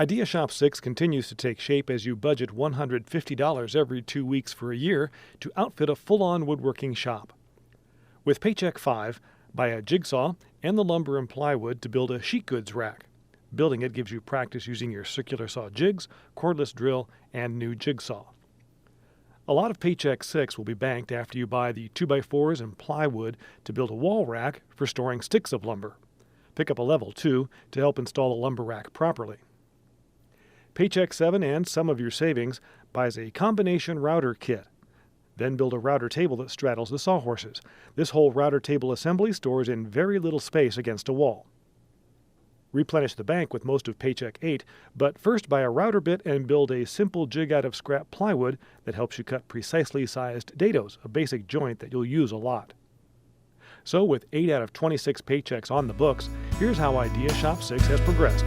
Idea Shop 6 continues to take shape as you budget $150 every 2 weeks for a year to outfit a full-on woodworking shop. With Paycheck 5, buy a jigsaw and the lumber and plywood to build a sheet goods rack. Building it gives you practice using your circular saw jigs, cordless drill, and new jigsaw. A lot of Paycheck 6 will be banked after you buy the 2x4s and plywood to build a wall rack for storing sticks of lumber. Pick up a level 2 to help install a lumber rack properly. Paycheck 7 and some of your savings buys a combination router kit. Then build a router table that straddles the sawhorses. This whole router table assembly stores in very little space against a wall. Replenish the bank with most of Paycheck 8, but first buy a router bit and build a simple jig out of scrap plywood that helps you cut precisely sized dados, a basic joint that you'll use a lot. So with 8 out of 26 paychecks on the books, here's how Idea Shop 6 has progressed.